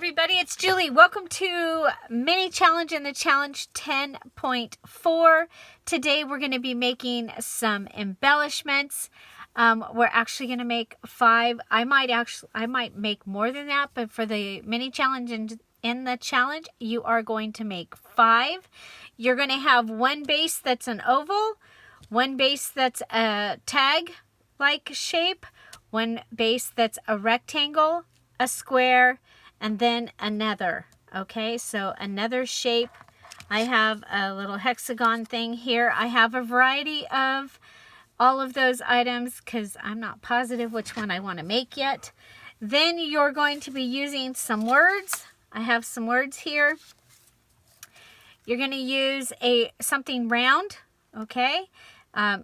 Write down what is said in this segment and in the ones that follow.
everybody, it's Julie. Welcome to Mini Challenge in the Challenge 10.4. Today we're going to be making some embellishments. We're actually going to make 5. I might make more than that, but for the Mini Challenge in the challenge, you are going to make 5. You're going to have one base that's an oval, one base that's a tag-like shape, one base that's a rectangle, a square, and then another. Okay, so another shape. I have a little hexagon thing here. I have a variety of all of those items because I'm not positive which one I want to make yet. Then you're going to be using some words. I have some words here. You're going to use something round, okay?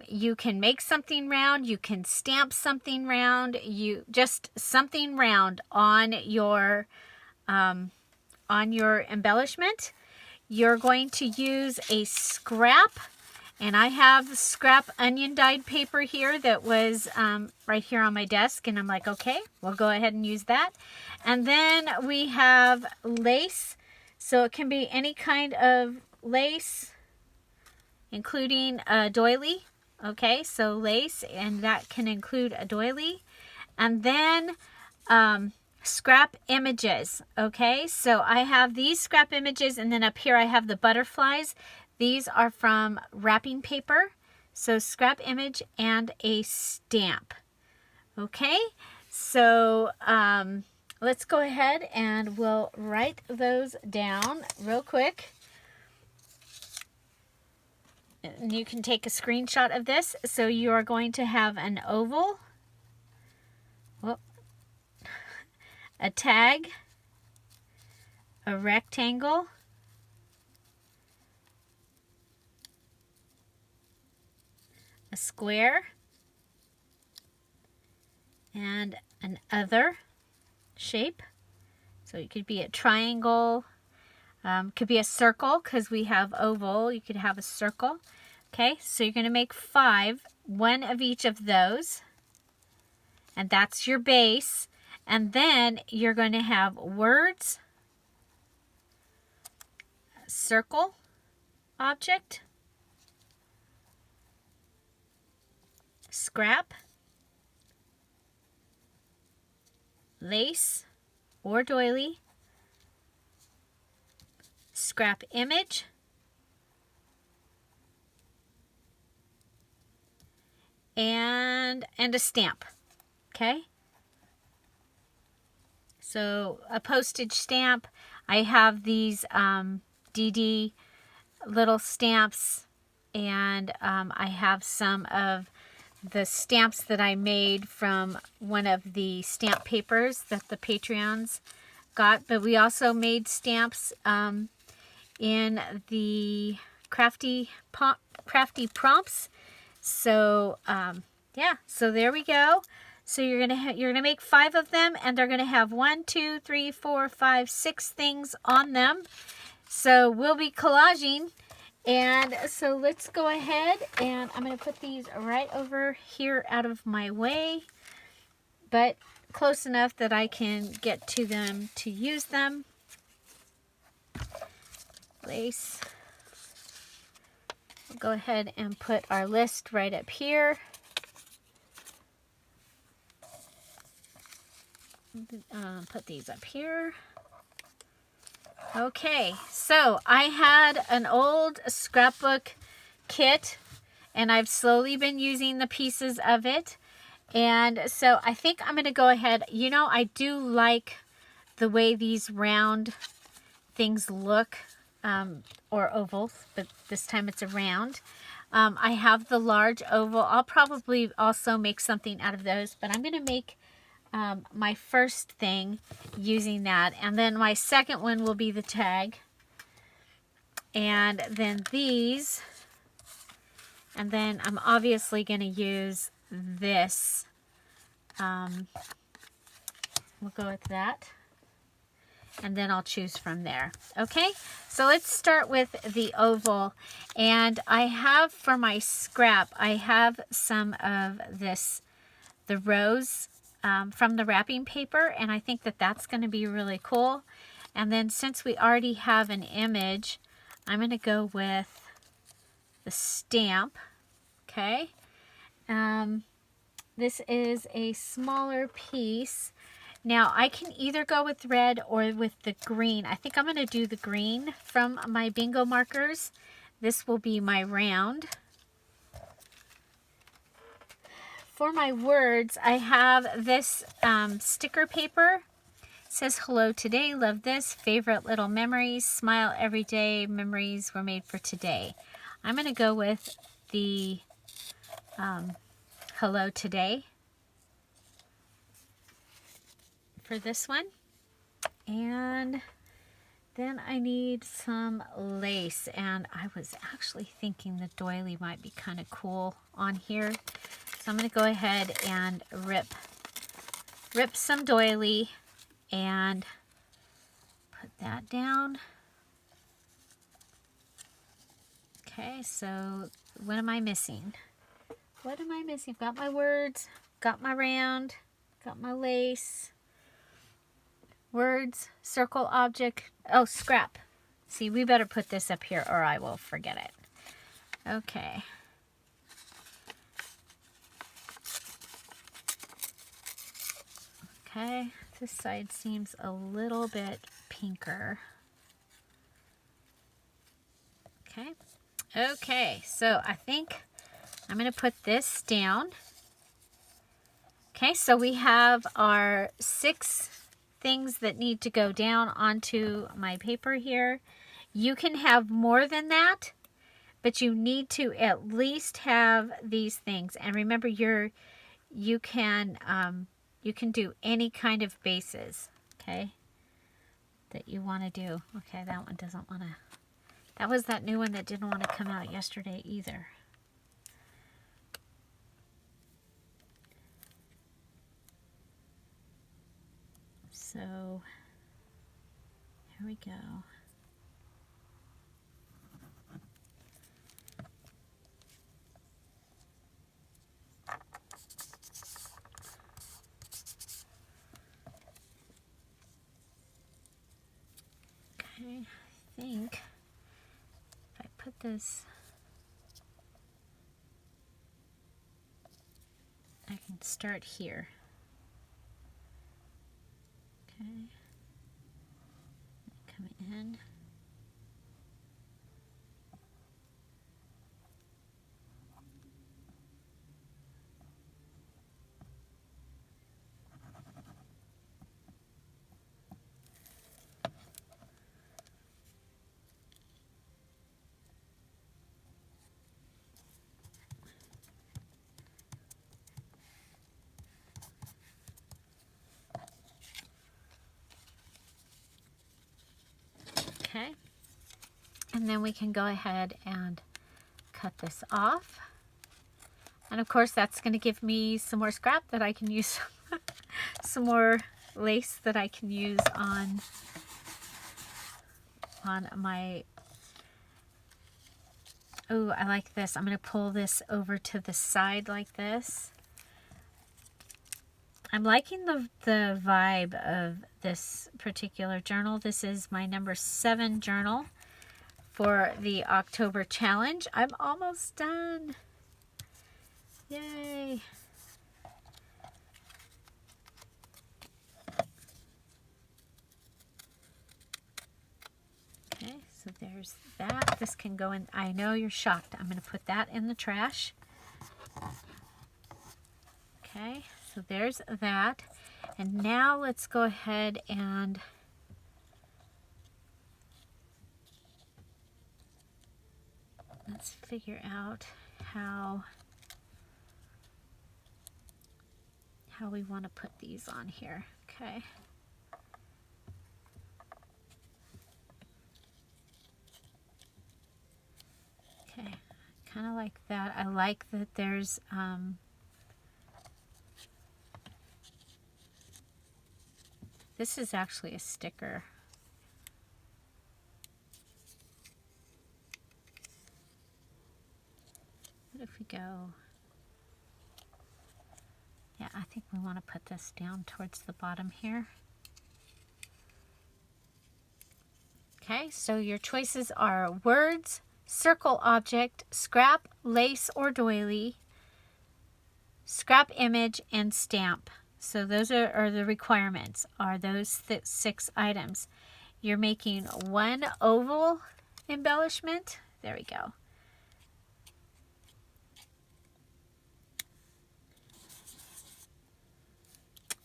You can make something round, you can stamp something round, just something round on your embellishment. You're going to use a scrap, and I have scrap onion dyed paper here that was right here on my desk, and I'm like, okay, we'll go ahead and use that. And then we have lace, so it can be any kind of lace, including a doily. Okay, so lace, and that can include a doily. And then scrap images. Okay, so I have these scrap images, and then up here I have the butterflies. These are from wrapping paper. So scrap image and a stamp. Okay, so let's go ahead and we'll write those down real quick. And you can take a screenshot of this. So you are going to have an oval, a tag, a rectangle, a square, and an other shape. So it could be a triangle, could be a circle because we have oval. You could have a circle. Okay, so you're going to make 5, one of each of those, and that's your base. And then you're going to have words, circle object, scrap, lace or doily, scrap image, and a stamp. Okay, so a postage stamp. I have these DD little stamps, and I have some of the stamps that I made from one of the stamp papers that the Patreons got. But we also made stamps in the crafty prompts. So yeah, so there we go. So you're gonna make 5 of them, and they're gonna have 1, 2, 3, 4, 5, 6 things on them. So we'll be collaging, and so let's go ahead, and I'm gonna put these right over here out of my way, but close enough that I can get to them to use them. Lace. We'll go ahead and put our list right up here. Put these up here. Okay, so I had an old scrapbook kit, and I've slowly been using the pieces of it. And so I think I'm going to go ahead. You know, I do like the way these round things look, or ovals, but this time it's a round. I have the large oval. I'll probably also make something out of those, but I'm going to make my first thing using that, and then my second one will be the tag, and then these, and then I'm obviously going to use this. We'll go with that, and then I'll choose from there. Okay, so let's start with the oval, and I have for my scrap, I have some of this, the rose from the wrapping paper, and I think that that's going to be really cool. And then since we already have an image, I'm going to go with the stamp. Okay. This is a smaller piece. Now I can either go with red or with the green. I think I'm going to do the green from my bingo markers. This will be my round. For my words, I have this sticker paper. It says, hello today, love this, favorite little memories, smile every day, memories were made for today. I'm going to go with the hello today for this one. And then I need some lace, and I was actually thinking the doily might be kind of cool on here. So I'm going to go ahead and rip some doily and put that down. Okay, so what am I missing? What am I missing? Got my words, got my round, got my lace. Words, circle, object. Oh, scrap. See, we better put this up here or I will forget it. Okay. Okay, this side seems a little bit pinker. Okay. Okay, so I think I'm going to put this down. Okay, so we have our 6 things that need to go down onto my paper here. You can have more than that, but you need to at least have these things. And remember, you can do any kind of bases, okay, that you want to do. Okay, that one doesn't want to. That was that new one that didn't want to come out yesterday either. So here we go. Okay, I think if I put this, I can start here. Okay, come in. Okay, and then we can go ahead and cut this off. And of course that's going to give me some more scrap that I can use, some more lace that I can use on my, oh, I like this. I'm going to pull this over to the side like this. I'm liking the vibe of this particular journal. This is my number 7 journal for the October challenge. I'm almost done. Yay. Okay, so there's that. This can go in. I know you're shocked. I'm going to put that in the trash. Okay, so there's that. And now let's go ahead and let's figure out how we want to put these on here. Okay. Okay, kind of like that. I like that there's this is actually a sticker. What if we go? Yeah, I think we want to put this down towards the bottom here. Okay, so your choices are words, circle object, scrap, lace or doily, scrap image, and stamp. So those are the requirements, are those 6 items. You're making 1 oval embellishment. There we go.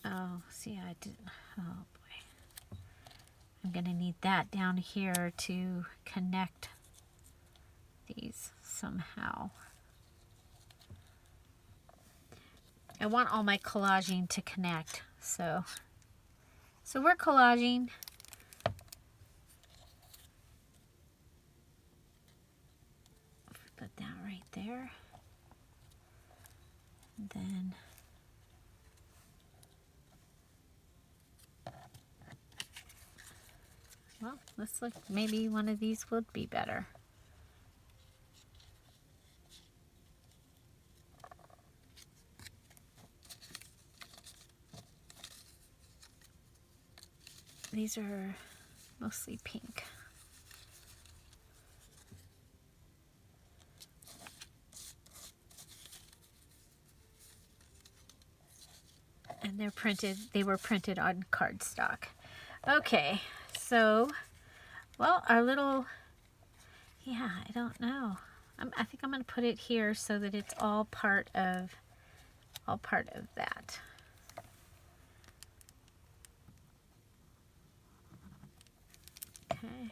Oh, see, I didn't. Oh boy. I'm going to need that down here to connect these somehow. I want all my collaging to connect, so we're collaging. Put that right there. And then well, looks like maybe one of these would be better. These are mostly pink. And they're printed, they were printed on cardstock. Okay, so, well, our little, yeah, I don't know. I think I'm going to put it here so that it's all part of that. Okay.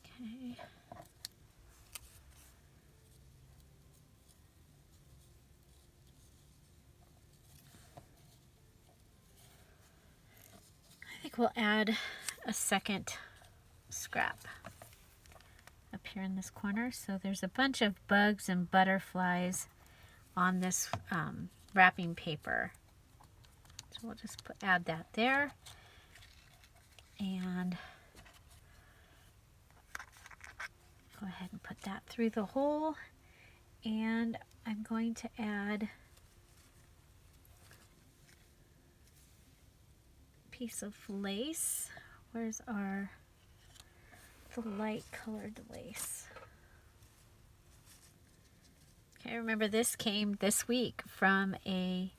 Okay. I think we'll add a second scrap up here in this corner. So there's a bunch of bugs and butterflies on this wrapping paper. So we'll just add that there. And go ahead and put that through the hole. And I'm going to add a piece of lace. Where's the light colored lace? Okay, remember this came this week from a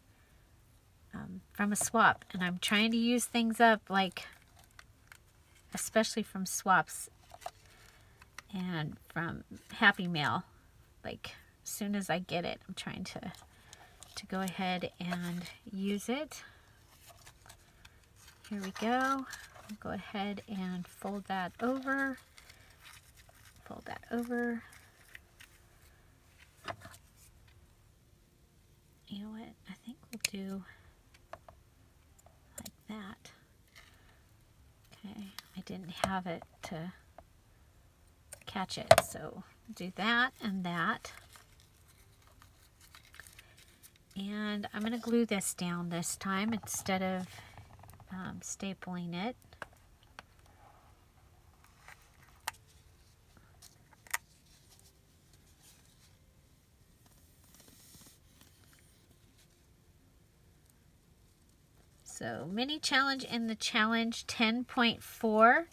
swap, and I'm trying to use things up, like especially from swaps and from Happy Mail. Like as soon as I get it, I'm trying to go ahead and use it. Here we go. I'll go ahead and fold that over. Fold that over. You know what? I think we'll do like that. Okay, I didn't have it to catch it, so do that and that. And I'm going to glue this down this time instead of stapling it. So mini challenge in the challenge 10.4,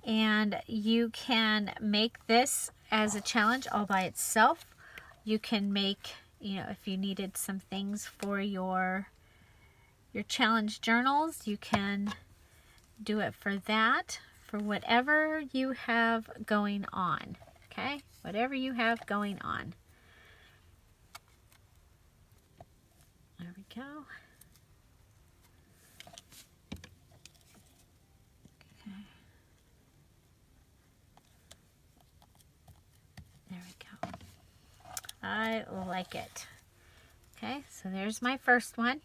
and you can make this as a challenge all by itself. You can make, you know, if you needed some things for your challenge journals, you can do it for that, for whatever you have going on. Okay, whatever you have going on. There we go. There we go. I like it. Okay, so there's my first one.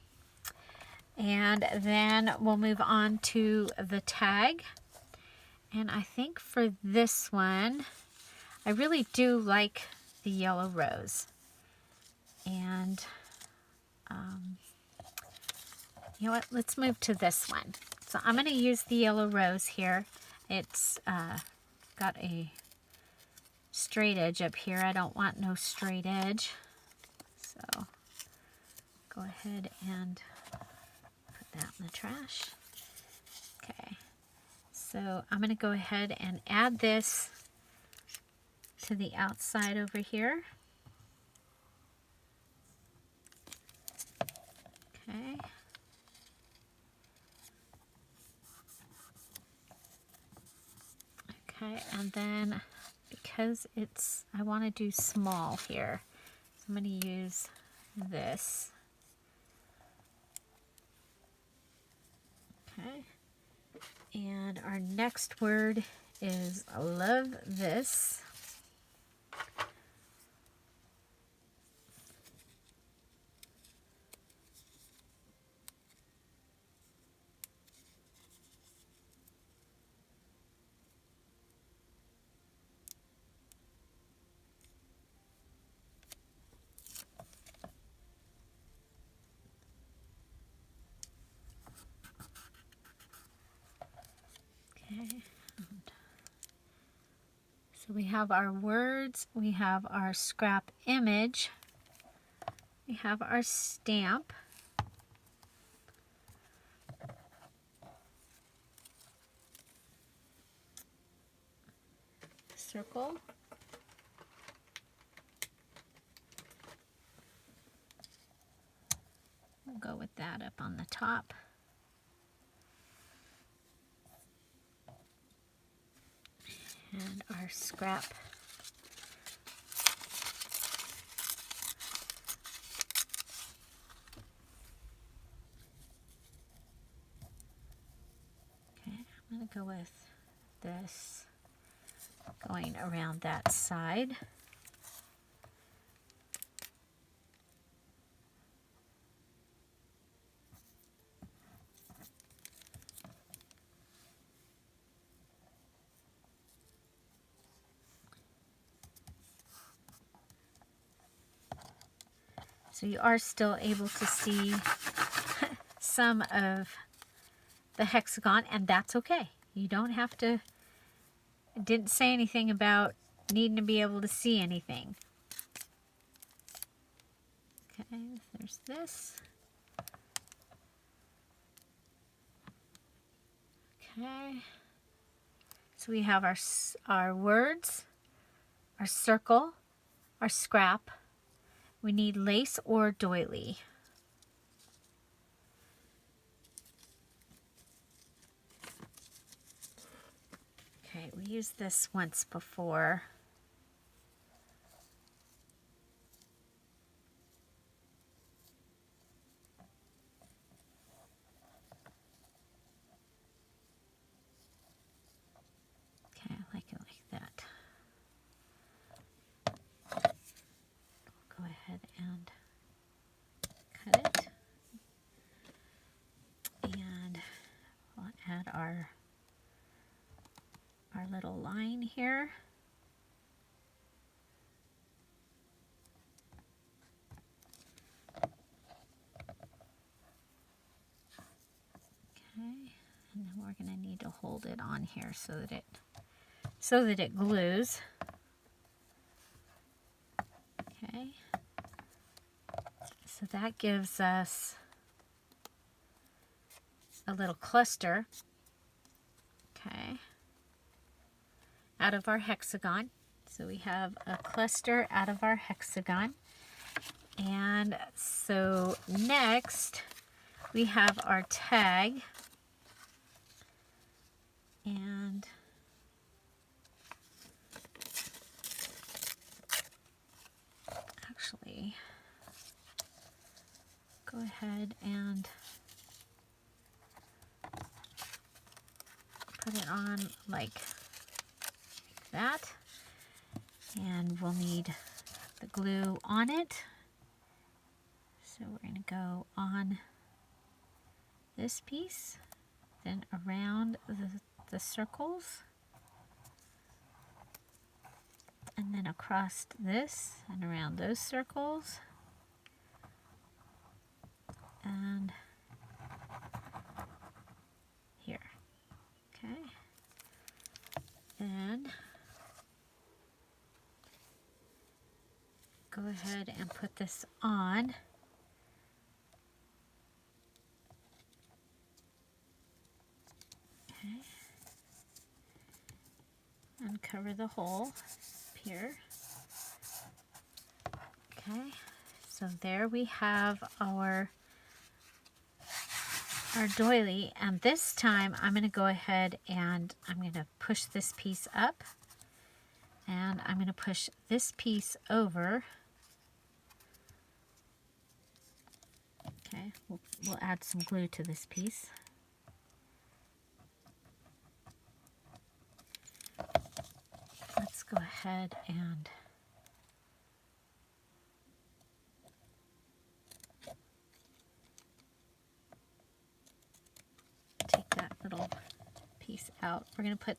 And then we'll move on to the tag. And I think for this one, I really do like the yellow rose. And you know what, let's move to this one. So I'm going to use the yellow rose here. It's got a straight edge up here. I don't want no straight edge. So go ahead and put that in the trash. Okay, so I'm going to go ahead and add this to the outside over here. Okay. Okay, and then because I want to do small here, so I'm going to use this. Okay, and our next word is love this. Okay. So we have our words, we have our scrap image, we have our stamp, circle, we'll go with that up on the top. And our scrap okay, I'm going to go with this going around that side. So you are still able to see some of the hexagon, and that's okay. You don't have to, it didn't say anything about needing to be able to see anything. Okay, there's this. Okay, so we have our words, our circle, our scrap. We need lace or doily. Okay, we used this once before. Okay, I like it like that. Go ahead and cut it. And we'll add our little line here. Okay, and then we're going to need to hold it on here so that it glues. Okay, so that gives us a little cluster, okay, out of our hexagon. So we have a cluster out of our hexagon. And so next we have our tag, and actually go ahead and put it on like that, and we'll need the glue on it. So we're going to go on this piece, then around the circles, and then across this and around those circles, and here. Okay, then go ahead and put this on. Okay. Uncover the hole here. Okay, so there we have our doily, and this time I'm going to go ahead and I'm going to push this piece up, and I'm going to push this piece over. Okay, we'll add some glue to this piece. Let's go ahead and take that little piece out. We're going to put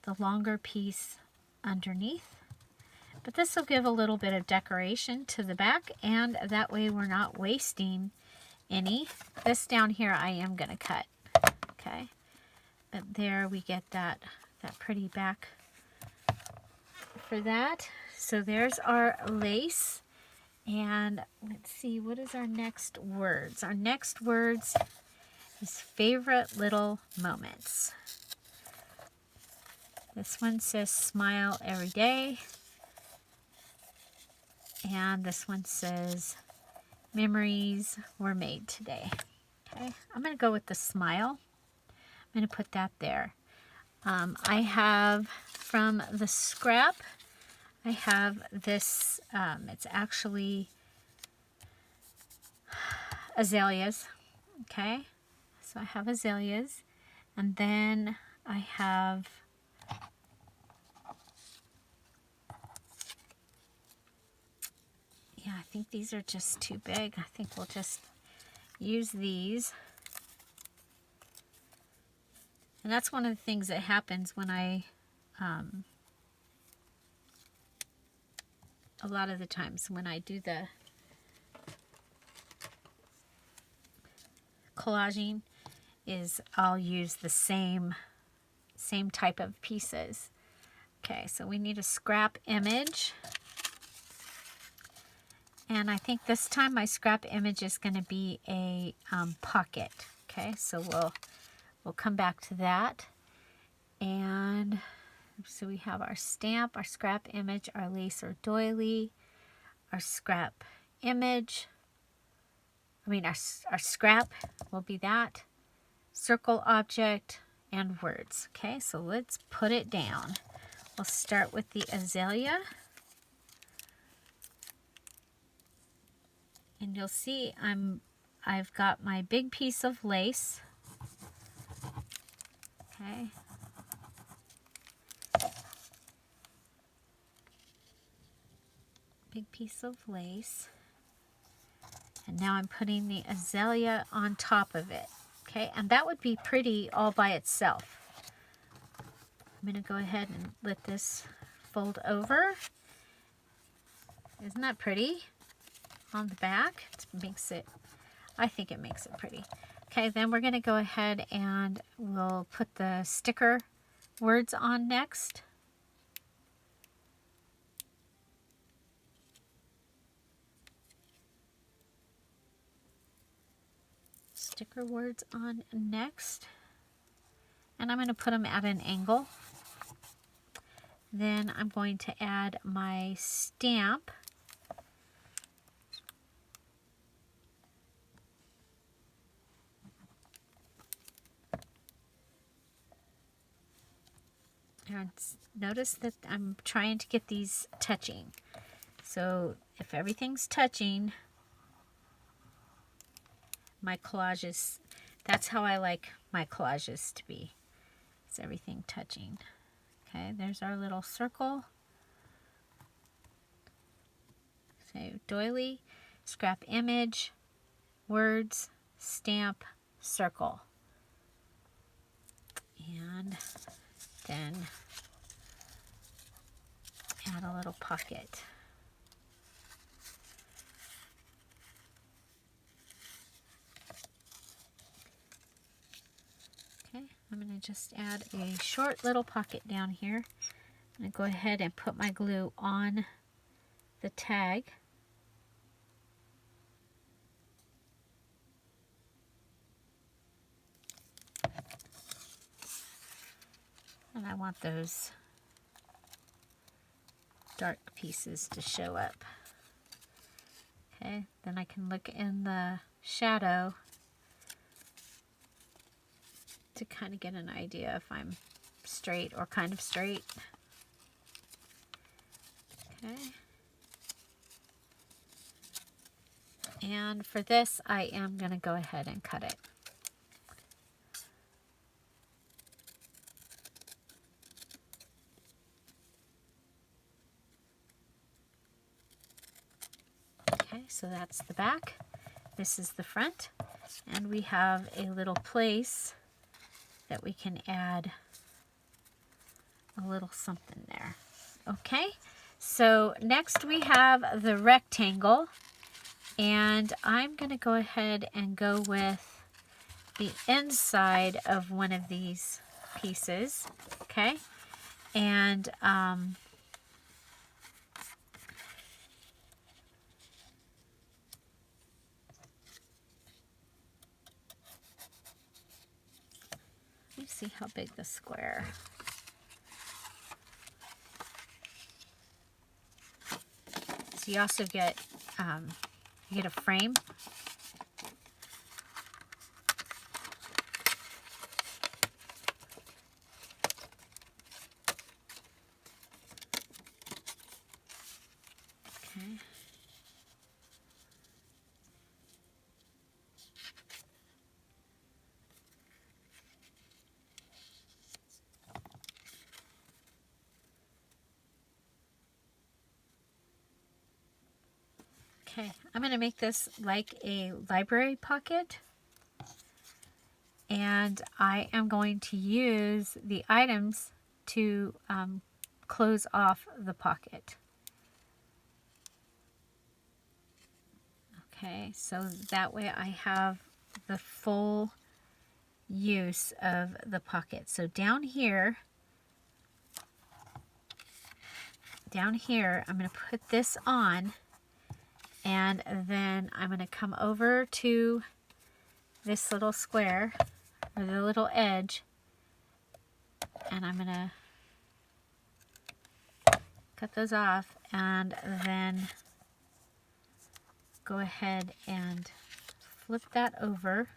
the longer piece underneath, but this will give a little bit of decoration to the back, and that way we're not wasting any. This down here I am going to cut. Okay, but there we get that pretty back for that. So there's our lace, and let's see, what is our next words? Our next words is favorite little moments. This one says smile every day, and this one says memories were made today. Okay, I'm going to go with the smile. I'm going to put that there. I have from the scrap, I have this, it's actually azaleas. Okay, so I have azaleas, and then I have I think these are just too big. I think we'll just use these. And that's one of the things that happens when I, a lot of the times when I do the collaging, is I'll use the same type of pieces. Okay, so we need a scrap image. And I think this time my scrap image is going to be a pocket. Okay, so we'll come back to that. And so we have our stamp, our scrap image, our lace or doily, our scrap image. Our scrap will be that, circle object, and words. Okay, so let's put it down. We'll start with the azalea. And you'll see I've got my big piece of lace. Okay. Big piece of lace. And now I'm putting the azalea on top of it. Okay, and that would be pretty all by itself. I'm going to go ahead and let this fold over. Isn't that pretty? On the back, I think it makes it pretty. Okay, then we're going to go ahead and we'll put the sticker words on next. Sticker words on next. And I'm going to put them at an angle. Then I'm going to add my stamp. And notice that I'm trying to get these touching. So if everything's touching, my collages, that's how I like my collages to be. It's everything touching. Okay, there's our little circle. So doily, scrap image, words, stamp, circle. And then add a little pocket. Okay, I'm going to just add a short little pocket down here. I'm going to go ahead and put my glue on the tag. And I want those dark pieces to show up. Okay, then I can look in the shadow to kind of get an idea if I'm straight or kind of straight. Okay. And for this, I am going to go ahead and cut it. Okay, so that's the back. This is the front. And we have a little place that we can add a little something there. Okay, so next we have the rectangle. And I'm going to go ahead and go with the inside of one of these pieces. Okay, and let me see how big the square. So you also get a frame. Okay. Okay, I'm going to make this like a library pocket, and I am going to use the items to close off the pocket. Okay, so that way I have the full use of the pocket. So down here, I'm going to put this on, and then I'm going to come over to this little square, or the little edge, and I'm going to cut those off, and then go ahead and flip that over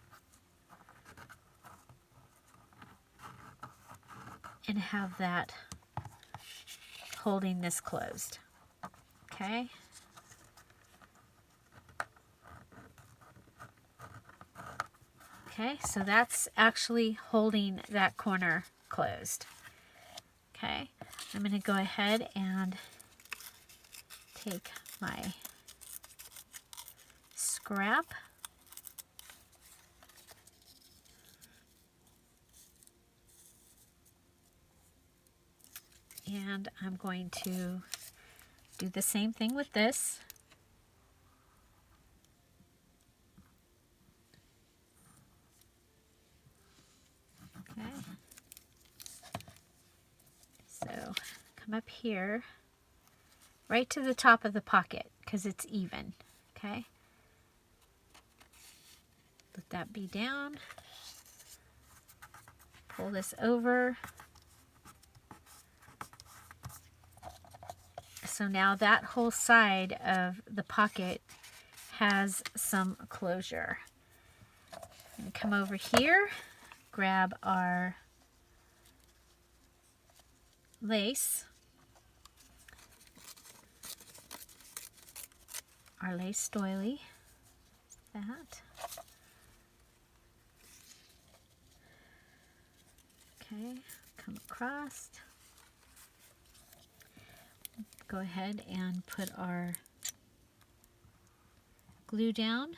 and have that holding this closed. Okay. Okay, so that's actually holding that corner closed. Okay, I'm going to go ahead and take my scrap and I'm going to do the same thing with this. Okay, so come up here right to the top of the pocket because it's even. Okay, let that be down, pull this over. So now that whole side of the pocket has some closure. I'm going to come over here, grab our lace, our lace doily, that. Okay, come across. Go ahead and put our glue down.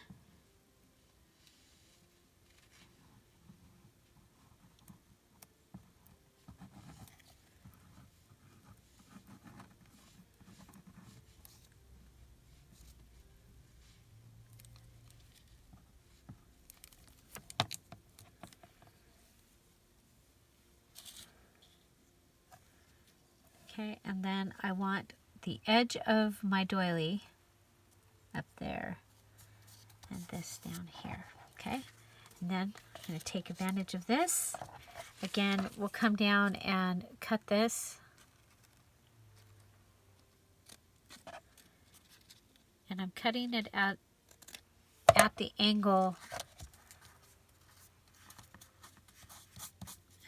Okay, and then I want the edge of my doily up there and this down here, okay? And then I'm going to take advantage of this. Again, we'll come down and cut this. And I'm cutting it at the angle.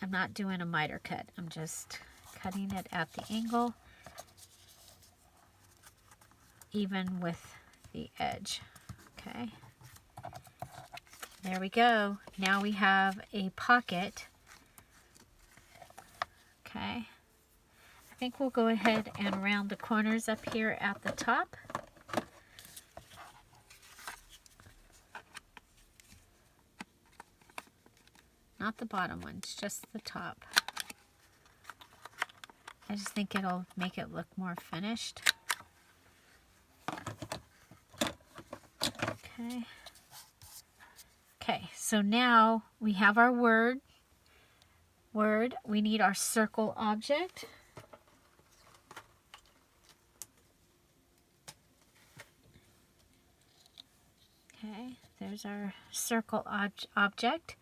I'm not doing a miter cut. I'm just cutting it at the angle, even with the edge. Okay. There we go. Now we have a pocket. Okay. I think we'll go ahead and round the corners up here at the top. Not the bottom ones, just the top. I just think it'll make it look more finished. Okay. Okay, so now we have our word. We need our circle object. Okay, there's our circle object.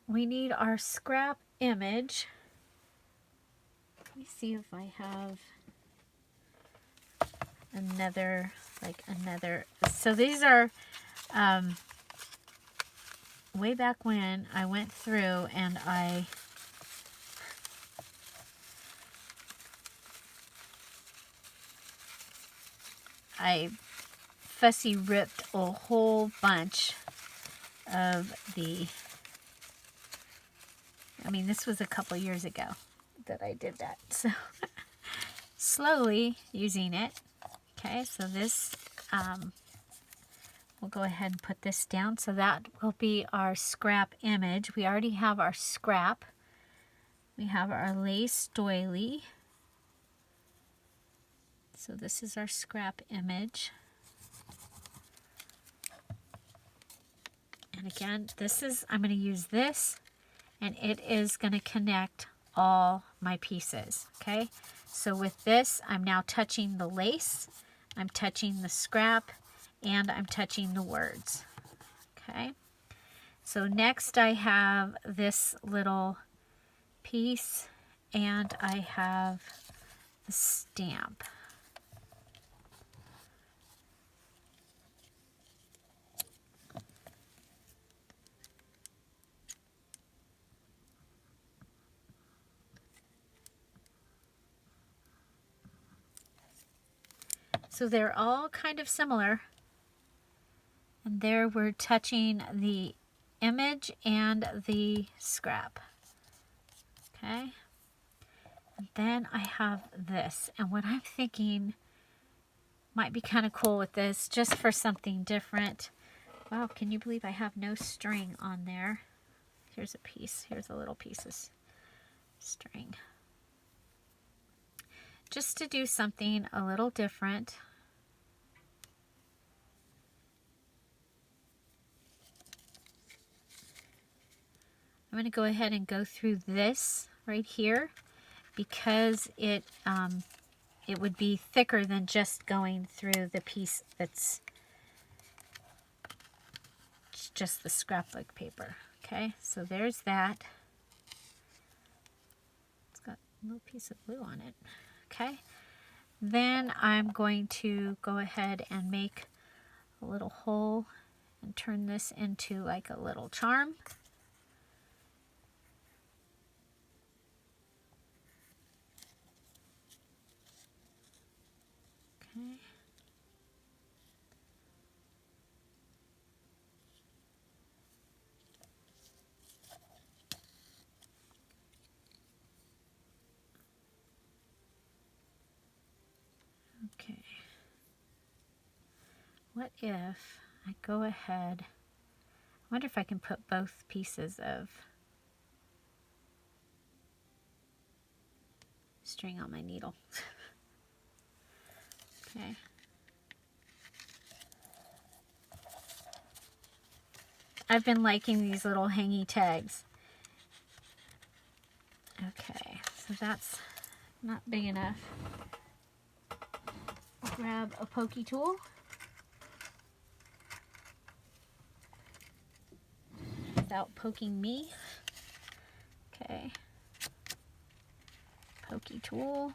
We need our scrap image. Let me see if I have another, so these are, way back when I went through and I fussy ripped a whole bunch of the, I mean, this was a couple years ago that I did that, so slowly using it. Okay, so this, we'll go ahead and put this down. So that will be our scrap image. We already have our scrap. We have our lace doily. So this is our scrap image. And again, this is, I'm going to use this, and it is going to connect all my pieces. Okay, so with this, I'm now touching the lace, I'm touching the scrap, and I'm touching the words. Okay, so next I have this little piece, and I have the stamp. So they're all kind of similar. And there we're touching the image and the scrap. Okay. And then I have this. And what I'm thinking might be kind of cool with this, just for something different. Wow, can you believe I have no string on there? Here's a piece. Here's a little piece of string. Just to do something a little different. I'm going to go ahead and go through this right here because it would be thicker than just going through the piece that's just the scrapbook paper. Okay, so there's that. It's got a little piece of glue on it. Okay, then I'm going to go ahead and make a little hole and turn this into like a little charm. Okay. What if I go ahead, I wonder if I can put both pieces of string on my needle. Okay. I've been liking these little hangy tags. Okay, so that's not big enough. grab a pokey tool. Without poking me. Okay. Pokey tool.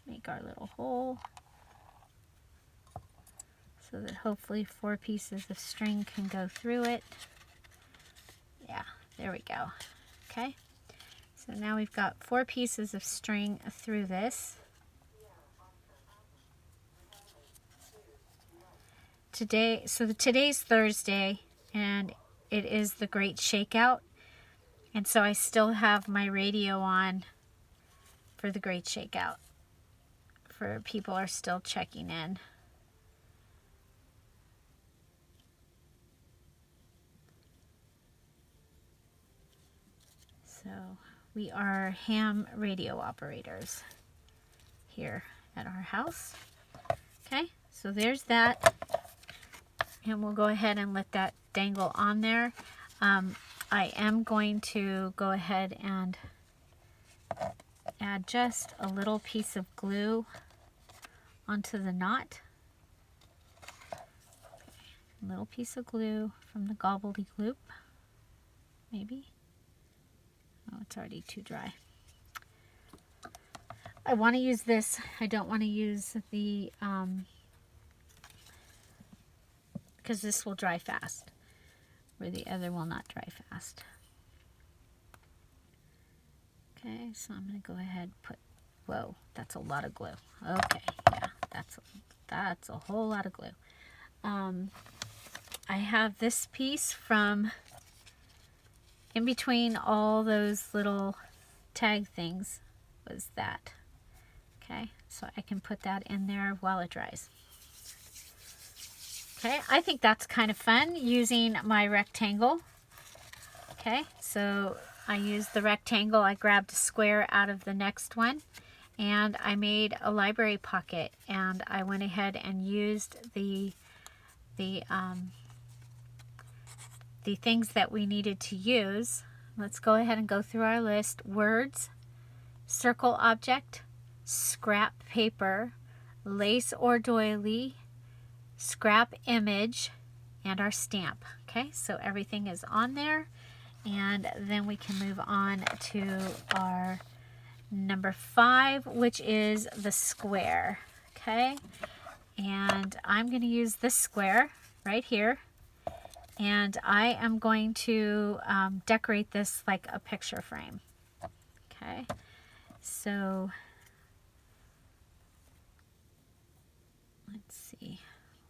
Make our little hole. So that hopefully 4 pieces of string can go through it. Yeah, there we go. Okay. So now we've got 4 pieces of string through this. Today's Thursday, and it is the Great Shakeout. And so I still have my radio on for the Great Shakeout. For people are still checking in. So we are ham radio operators here at our house. Okay, so there's that. And we'll go ahead and let that dangle on there. I am going to go ahead and add just a little piece of glue onto the knot. A little piece of glue from the gobbledygook, maybe. Oh, it's already too dry. I want to use this. I don't want to use the, because this will dry fast, where the other will not dry fast. Okay, so I'm going to go ahead and put, whoa, that's a lot of glue. Okay, yeah, that's a whole lot of glue. I have this piece from in between all those little tag things was that. Okay, so I can put that in there while it dries. Okay, I think that's kind of fun using my rectangle. Okay, so I used the rectangle. I grabbed a square out of the next one and I made a library pocket, and I went ahead and used the things that we needed to use. Let's go ahead and go through our list. Words, circle object, scrap paper, lace or doily, scrap image, and our stamp. Okay, so everything is on there, and then we can move on to our number 5, which is the square. Okay, and I'm going to use this square right here, and I am going to decorate this like a picture frame. Okay, so let's see.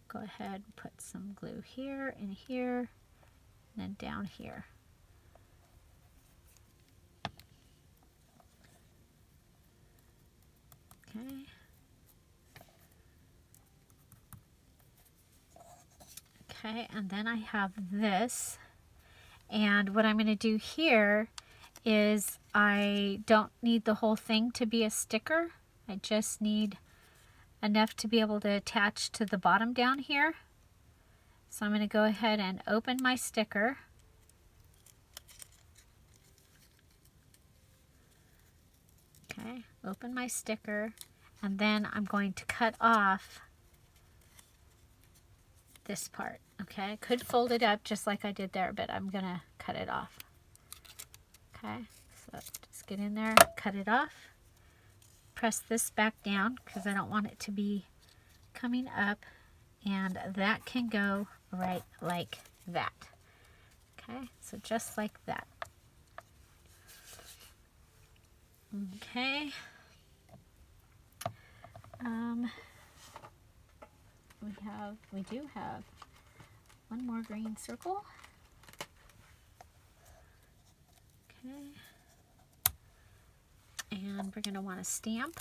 Go ahead and put some glue here and here, and then down here. Okay. Okay, and then I have this, and what I'm going to do here is I don't need the whole thing to be a sticker. I just need enough to be able to attach to the bottom down here. So I'm going to go ahead and open my sticker. Okay, open my sticker, and then I'm going to cut off this part. Okay, I could fold it up just like I did there, but I'm going to cut it off. Okay, so just get in there, cut it off. Press this back down because I don't want it to be coming up, and that can go right like that. Okay, so just like that. Okay. We do have one more green circle. Okay. And we're going to want to stamp.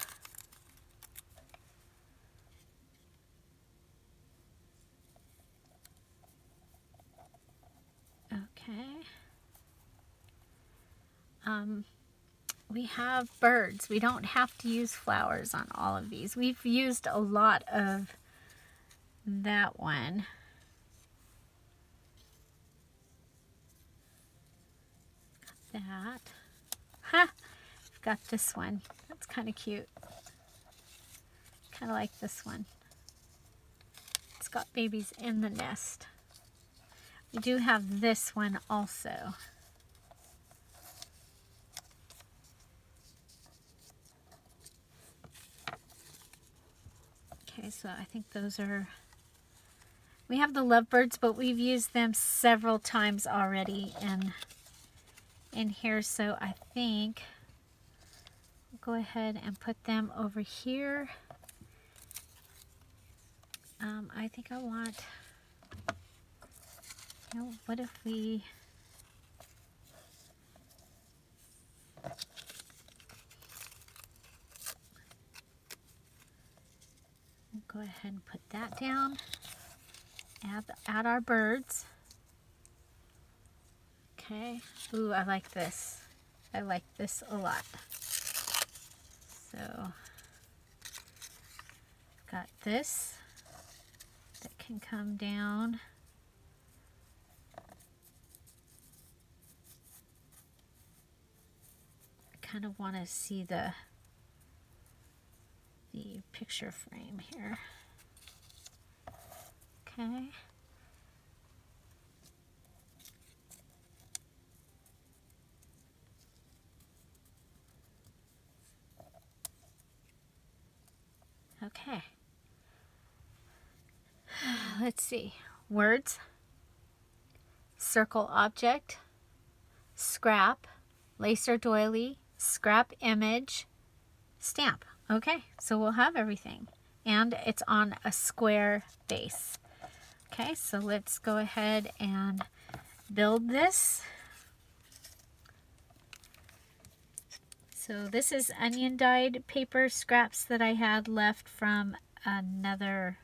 Okay. We have birds. We don't have to use flowers on all of these. We've used a lot of that one. Got that. Ha! I've got this one. That's kind of cute. Kind of like this one. got babies in the nest. We do have this one also. Okay, so I think those are, we have the lovebirds, but we've used them several times already in here, so I think we'll go ahead and put them over here. I think I want, you know, what if we, we'll go ahead and put that down, add our birds. Okay, ooh, I like this. I like this a lot. So, got this that can come down. I kind of want to see the picture frame here. Okay. Okay. Let's see. Words, circle object, scrap, lacer doily, scrap image, stamp. Okay, so we'll have everything. And it's on a square base. Okay, so let's go ahead and build this. So this is onion dyed paper scraps that I had left from another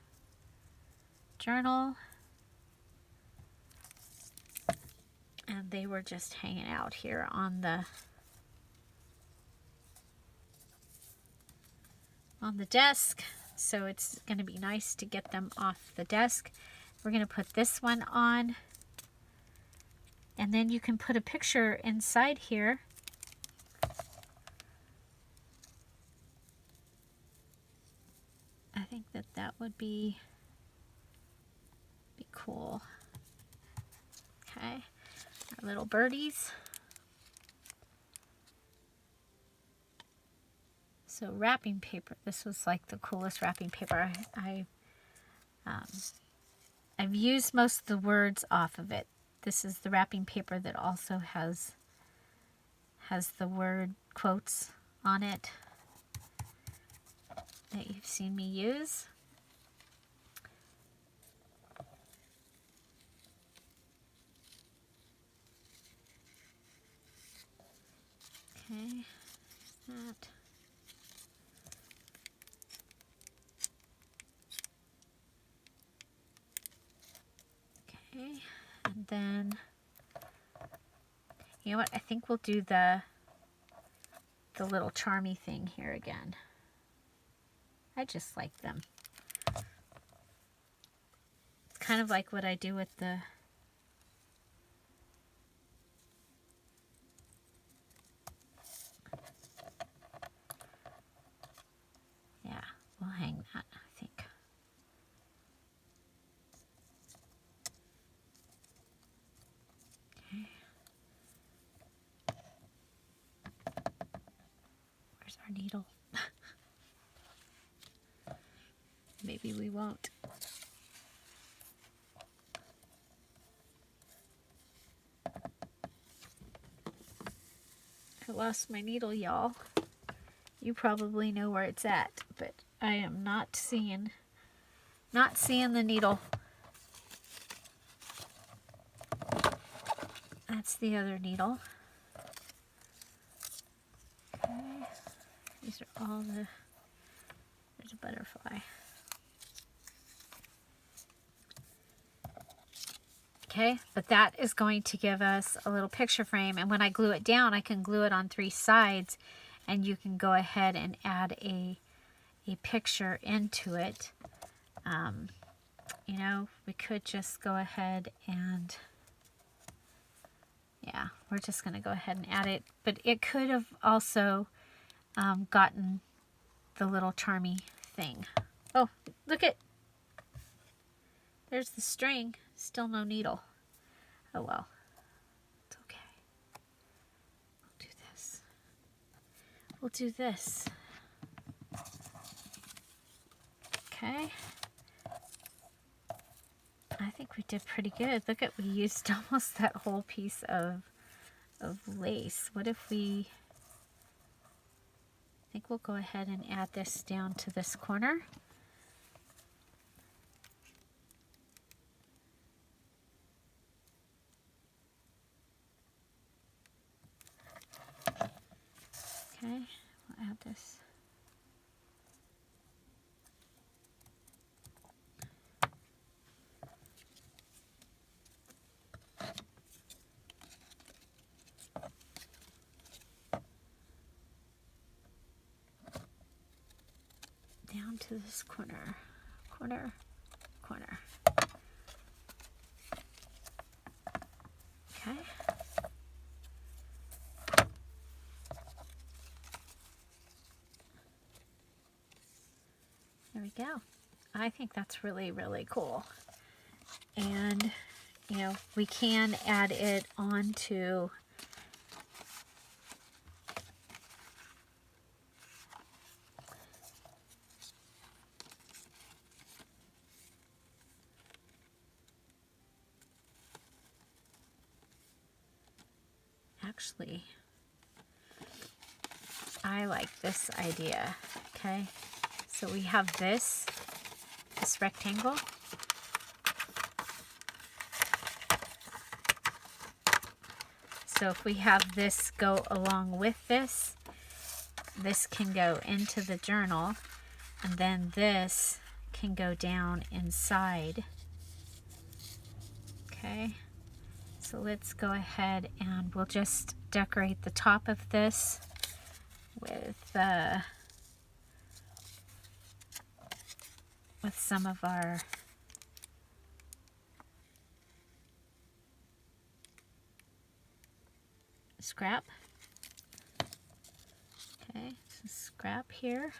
journal. And they were just hanging out here on the desk. So it's going to be nice to get them off the desk. We're going to put this one on. And then you can put a picture inside here. I think that would be cool. Okay, our little birdies. So wrapping paper. This was like the coolest wrapping paper. I've used most of the words off of it. This is the wrapping paper that also has the word quotes on it that you've seen me use. Okay, that. Okay, and then, you know what, I think we'll do the little charmy thing here again. I just like them. It's kind of like what I do with the we'll hang that, I think. Okay. Where's our needle? Maybe we won't. I lost my needle, y'all. You probably know where it's at, but I am not seeing the needle. That's the other needle. Okay. These are all the, there's a butterfly. Okay, but that is going to give us a little picture frame, and when I glue it down, I can glue it on 3 sides, and you can go ahead and add a picture into it. You know, we could just go ahead and, yeah, we're just going to go ahead and add it, but it could have also gotten the little charmy thing. Oh, look at, there's the string. Still no needle. Oh well. It's okay. We'll do this. We'll do this. Okay. I think we did pretty good. Look at, we used almost that whole piece of lace. What if we, I think we'll go ahead and add this down to this corner. Okay, we'll add this. Down to this corner, corner, corner. Okay. There we go. I think that's really, really cool. And, you know, we can add it onto actually, I like this idea. Okay, so we have this rectangle. So if we have this go along with this, this can go into the journal, and then this can go down inside. Okay, so let's go ahead and we'll just decorate the top of this with some of our scrap. Okay, so scrap here.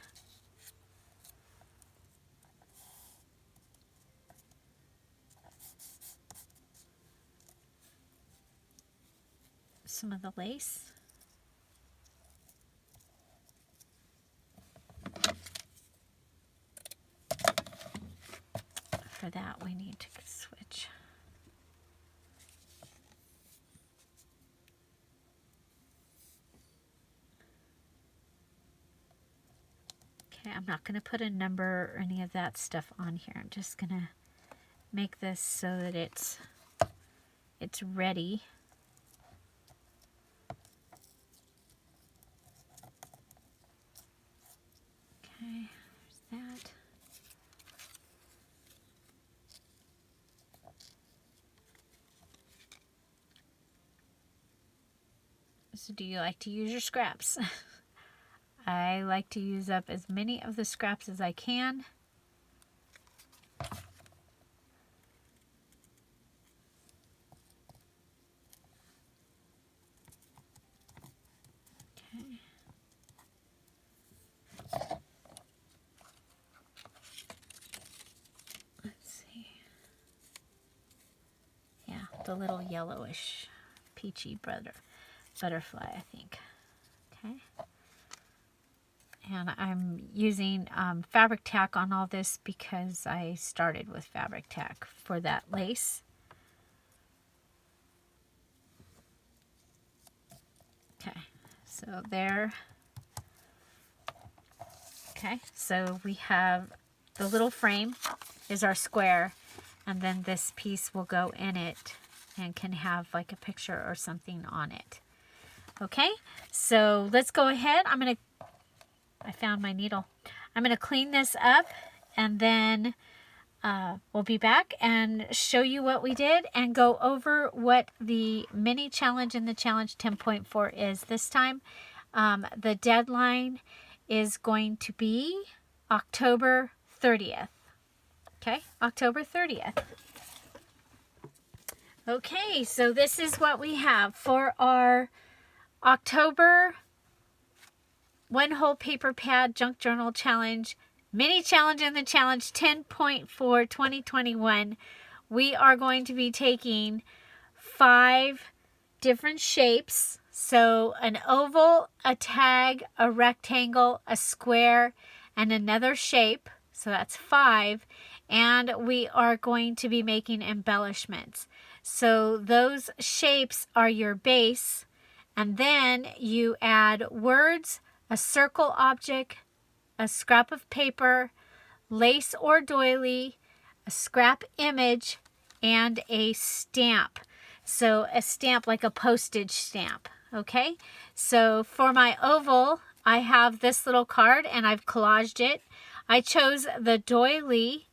Some of the lace. For that, we need to switch. Okay, I'm not going to put a number or any of that stuff on here. I'm just going to make this so that it's ready. Okay, there's that. So do you like to use your scraps? I like to use up as many of the scraps as I can. Okay. Let's see. Yeah, the little yellowish peachy butterfly, I think. Okay. And I'm using fabric tack on all this because I started with fabric tack for that lace. Okay, so there. Okay, so we have the little frame is our square, and then this piece will go in it and can have like a picture or something on it. Okay, so let's go ahead. I found my needle. I'm going to clean this up, and then we'll be back and show you what we did and go over what the mini challenge in the challenge 10.4 is this time. The deadline is going to be October 30th. Okay, October 30th. Okay, so this is what we have for our October One Whole Paper Pad Junk Journal Challenge, Mini Challenge in the Challenge 10.4 2021. we are going to be taking 5 different shapes. So an oval, a tag, a rectangle, a square, and another shape. So that's 5. And we are going to be making embellishments. So those shapes are your base. And then you add words, a circle object, a scrap of paper, lace or doily, a scrap image, and a stamp. So a stamp like a postage stamp. Okay, so for my oval, I have this little card and I've collaged it. I chose the doily.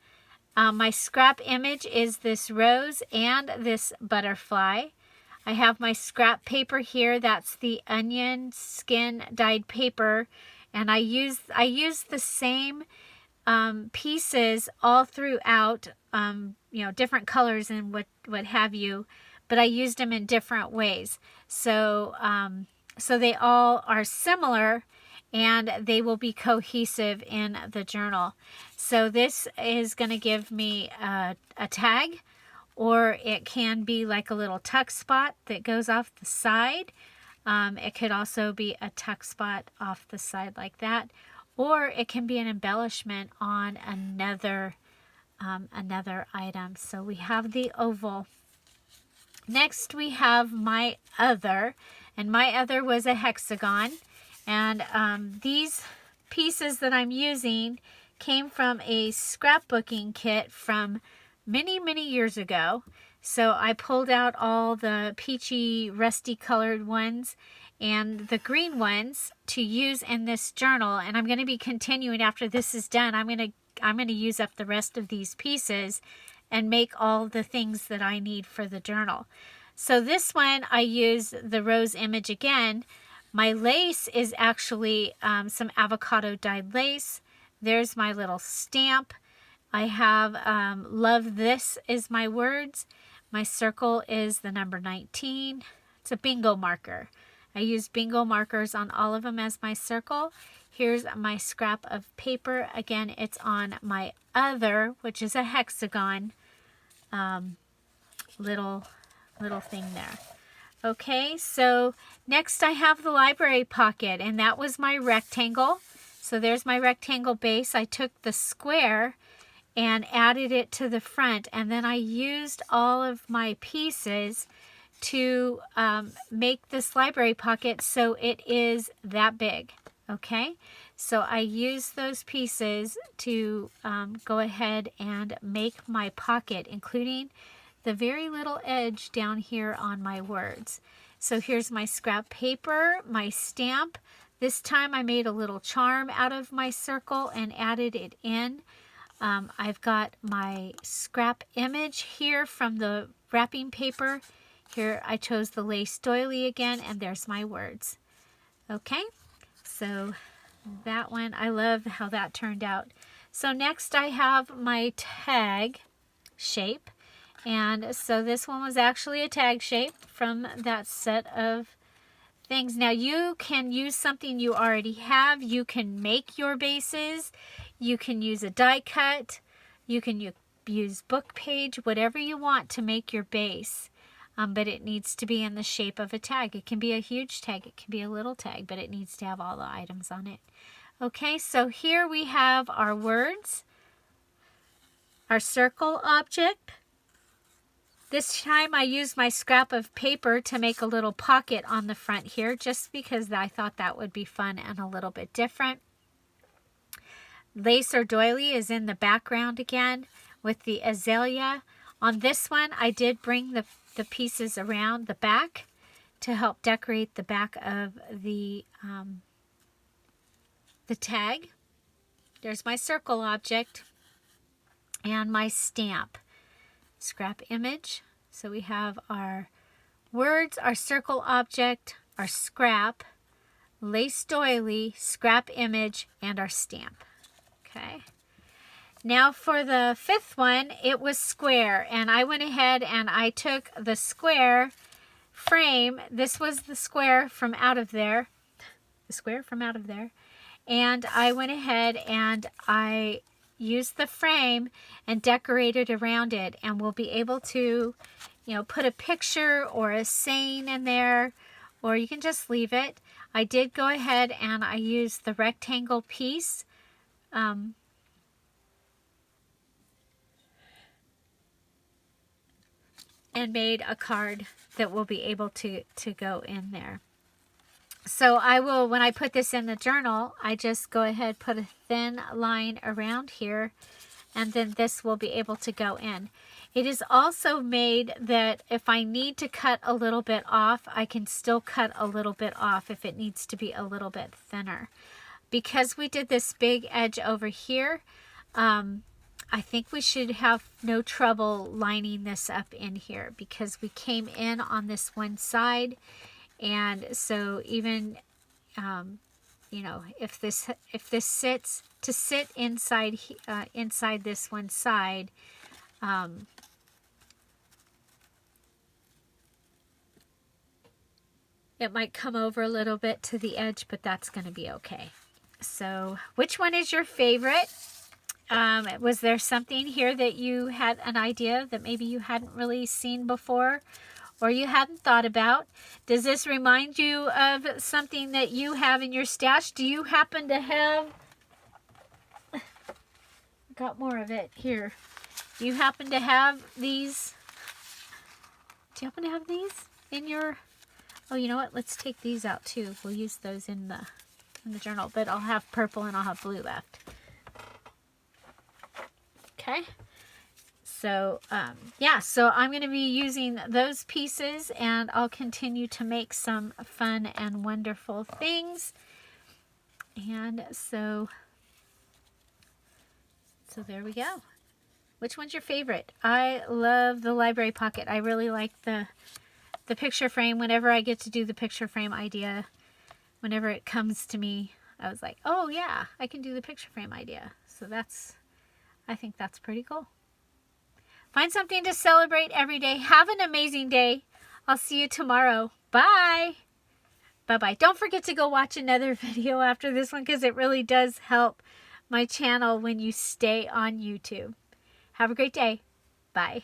My scrap image is this rose and this butterfly. I have my scrap paper here. That's the onion skin dyed paper. And I use the same pieces all throughout, different colors and what have you. But I used them in different ways. So they all are similar and they will be cohesive in the journal. So this is going to give me a tag, or it can be like a little tuck spot that goes off the side. It could also be a tuck spot off the side like that, or it can be an embellishment on another item. So we have the oval. Next we have my other, and my other was a hexagon, and these pieces that I'm using came from a scrapbooking kit from many years ago. So I pulled out all the peachy rusty colored ones and the green ones to use in this journal, and I'm going to be continuing after this is done. I'm going to use up the rest of these pieces and make all the things that I need for the journal. So this one, I use the rose image again. My lace is actually some avocado dyed lace. There's my little stamp. I have love this is my words. My circle is the number 19. It's a bingo marker. I use bingo markers on all of them as my circle. Here's my scrap of paper. Again, it's on my other, which is a hexagon. Little thing there. Okay, so next I have the library pocket, and that was my rectangle. So there's my rectangle base. I took the square and added it to the front, and then I used all of my pieces to make this library pocket so it is that big. Okay, so I used those pieces to go ahead and make my pocket, including the very little edge down here on my words. So here's my scrap paper, my stamp. This time I made a little charm out of my circle and added it in. I've got my scrap image here from the wrapping paper. Here I chose the lace doily again, and there's my words. Okay, so that one, I love how that turned out. So next I have my tag shape. And so this one was actually a tag shape from that set of things. Now you can use something you already have. You can make your bases. You can use a die cut. You can use book page, whatever you want to make your base. But it needs to be in the shape of a tag. It can be a huge tag. It can be a little tag, but it needs to have all the items on it. Okay, so here we have our words, our circle object. This time I used my scrap of paper to make a little pocket on the front here, just because I thought that would be fun and a little bit different. Lace or doily is in the background again with the azalea. On this one, I did bring the pieces around the back to help decorate the back of the tag. There's my circle object and my stamp. Scrap image. So we have our words, our circle object, our scrap, lace doily, scrap image, and our stamp. Okay. Now for the fifth one, it was square, and I went ahead and I took the square frame. This was the square from out of there. The square from out of there. And I went ahead and I use the frame and decorate it around it, and we'll be able to, you know, put a picture or a saying in there, or you can just leave it. I did go ahead and I used the rectangle piece. And made a card that will be able to go in there. So I will, when I put this in the journal, I just go ahead, put a thin line around here, and then this will be able to go in. It is also made that if I need to cut a little bit off, I can still cut a little bit off if it needs to be a little bit thinner. Because we did this big edge over here, I think we should have no trouble lining this up in here, because we came in on this one side, and so even you know, if this sits to sit inside inside this one side, it might come over a little bit to the edge, but that's going to be okay. So which one is your favorite? Was there something here that you had an idea that maybe you hadn't really seen before, or you hadn't thought about? Does this remind you of something that you have in your stash? Do you happen to have, got more of it here. Do you happen to have these? Do you happen to have these in your, oh, you know what? Let's take these out too. We'll use those in the journal, but I'll have purple and I'll have blue left. Okay, so yeah, so I'm going to be using those pieces, and I'll continue to make some fun and wonderful things. And so there we go. Which one's your favorite? I love the library pocket. I really like the picture frame. Whenever I get to do the picture frame idea, whenever it comes to me, I was like, oh yeah, I can do the picture frame idea. So I think that's pretty cool. Find something to celebrate every day. Have an amazing day. I'll see you tomorrow. Bye. Bye-bye. Don't forget to go watch another video after this one, because it really does help my channel when you stay on YouTube. Have a great day. Bye.